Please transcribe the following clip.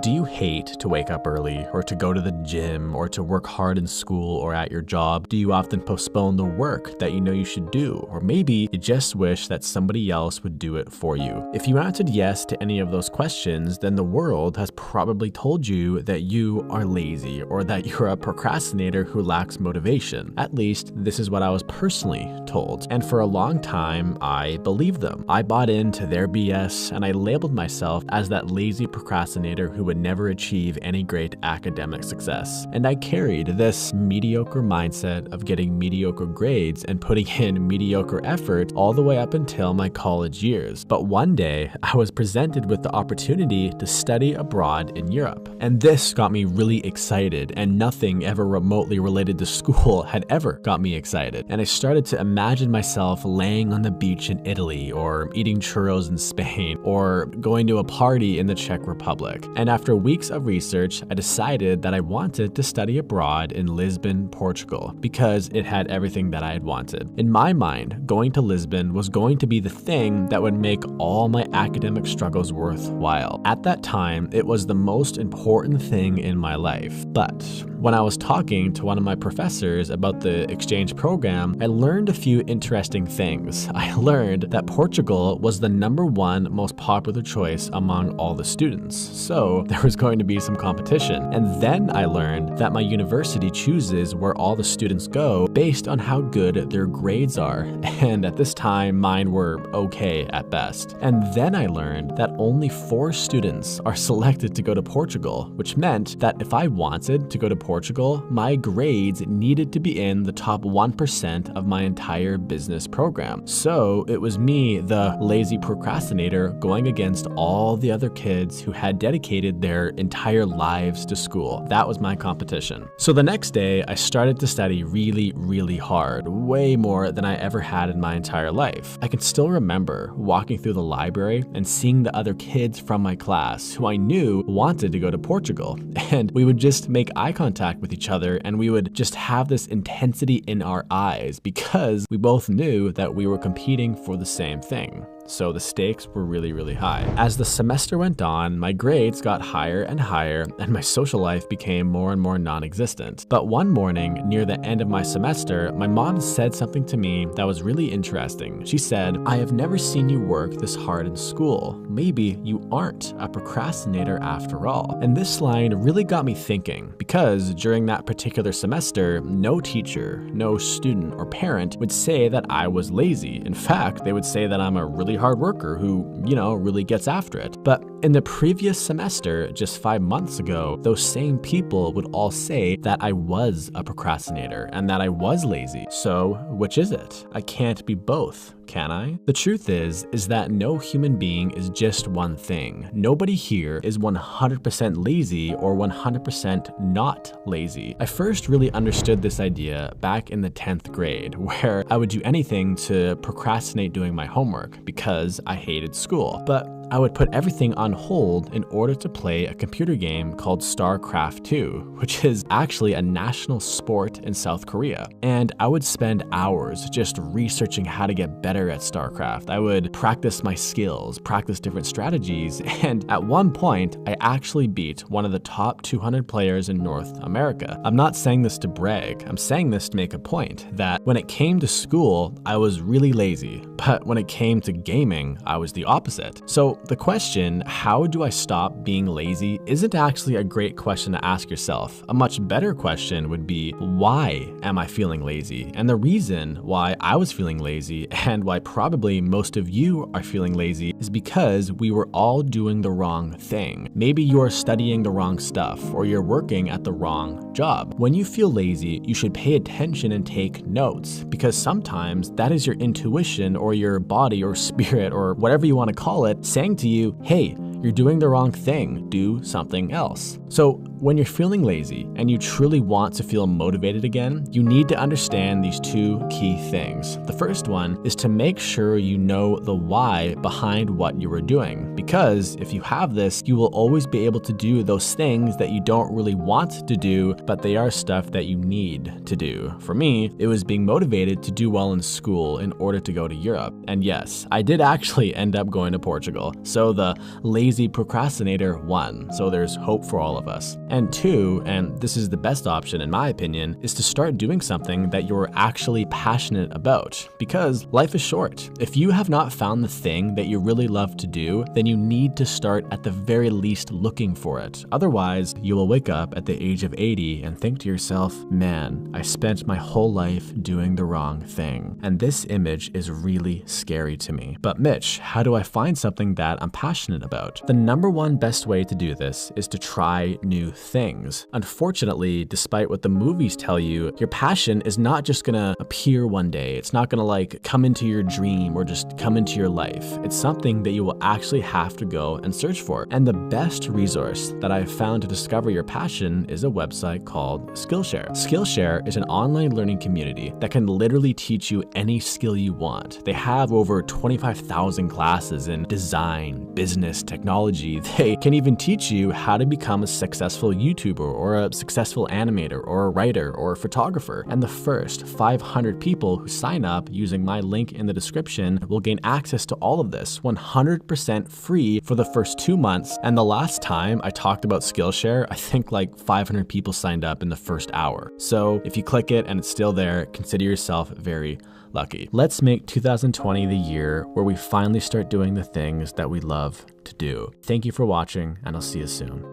Do you hate to wake up early or to go to the gym or to work hard in school or at your job? Do you often postpone the work that you know you should do? Or maybe you just wish that somebody else would do it for you. If you answered yes to any of those questions, then the world has probably told you that you are lazy or that you're a procrastinator who lacks motivation. At least this is what I was personally told. And for a long time, I believed them. I bought into their BS and I labeled myself as that lazy procrastinator who would never achieve any great academic success. And I carried this mediocre mindset of getting mediocre grades and putting in mediocre effort all the way up until my college years. But one day, I was presented with the opportunity to study abroad in Europe. And this got me really excited, and nothing ever remotely related to school had ever got me excited. And I started to imagine myself laying on the beach in Italy, or eating churros in Spain, or going to a party in the Czech Republic. And after weeks of research, I decided that I wanted to study abroad in Lisbon, Portugal, because it had everything that I had wanted. In my mind, going to Lisbon was going to be the thing that would make all my academic struggles worthwhile. At that time, it was the most important thing in my life. But when I was talking to one of my professors about the exchange program, I learned a few interesting things. I learned that Portugal was the #1 most popular choice among all the students. So there was going to be some competition. And then I learned that my university chooses where all the students go based on how good their grades are. And at this time, mine were okay at best. And then I learned that only 4 students are selected to go to Portugal, which meant that if I wanted to go to Portugal, my grades needed to be in the top 1% of my entire business program. So it was me, the lazy procrastinator, going against all the other kids who had dedicated their entire lives to school. That was my competition. So the next day, I started to study really hard, way more than I ever had in my entire life. I can still remember walking through the library and seeing the other kids from my class who I knew wanted to go to Portugal. And we would just make eye contact with each other and we would just have this intensity in our eyes because we both knew that we were competing for the same thing. So the stakes were really high. As the semester went on, my grades got higher and higher, and my social life became more and more non-existent. But one morning, near the end of my semester, my mom said something to me that was really interesting. She said, "I have never seen you work this hard in school. Maybe you aren't a procrastinator after all." And this line really got me thinking, because during that particular semester, no teacher, no student or parent would say that I was lazy. In fact, they would say that I'm a really hard worker who, really gets after it. But in the previous semester, just 5 months ago, those same people would all say that I was a procrastinator and that I was lazy. So which is it? I can't be both, can I? The truth is that no human being is just one thing. Nobody here is 100% lazy or 100% not lazy. I first really understood this idea back in the 10th grade, where I would do anything to procrastinate doing my homework because I hated school. But I would put everything on hold in order to play a computer game called StarCraft 2, which is actually a national sport in South Korea. And I would spend hours just researching how to get better at StarCraft. I would practice my skills, practice different strategies, and at one point, I actually beat one of the top 200 players in North America. I'm not saying this to brag, I'm saying this to make a point that when it came to school, I was really lazy, but when it came to gaming, I was the opposite. So the question, how do I stop being lazy, isn't actually a great question to ask yourself. A much better question would be, why am I feeling lazy? And the reason why I was feeling lazy, and why probably most of you are feeling lazy, is because we were all doing the wrong thing. Maybe you're studying the wrong stuff, or you're working at the wrong job. When you feel lazy, you should pay attention and take notes, because sometimes that is your intuition or your body or spirit or whatever you want to call it saying to you, hey, you're doing the wrong thing, do something else. So When you're feeling lazy and you truly want to feel motivated again, you need to understand these two key things. The first one is to make sure you know the why behind what you are doing, because if you have this, you will always be able to do those things that you don't really want to do, but they are stuff that you need to do. For me, it was being motivated to do well in school in order to go to Europe. And yes, I did actually end up going to Portugal. So the lazy procrastinator won. So there's hope for all of us. And two, and this is the best option in my opinion, is to start doing something that you're actually passionate about, because life is short. If you have not found the thing that you really love to do, then you need to start at the very least looking for it. Otherwise, you will wake up at the age of 80 and think to yourself, man, I spent my whole life doing the wrong thing. And this image is really scary to me. But Mitch, how do I find something that I'm passionate about? The number one best way to do this is to try new things. Unfortunately, despite what the movies tell you, your passion is not just gonna appear one day. It's not gonna like come into your dream or just come into your life. It's something that you will actually have to go and search for. And the best resource that I've found to discover your passion is a website called Skillshare. Skillshare is an online learning community that can literally teach you any skill you want. They have over 25,000 classes in design, business, technology. They can even teach you how to become a successful YouTuber or a successful animator or a writer or a photographer. And the first 500 people who sign up using my link in the description will gain access to all of this 100% free for the first 2 months. And the last time I talked about Skillshare, I think like 500 people signed up in the first hour. So if you click it and it's still there, consider yourself very lucky. Let's make 2020 the year where we finally start doing the things that we love to do. Thank you for watching, and I'll see you soon.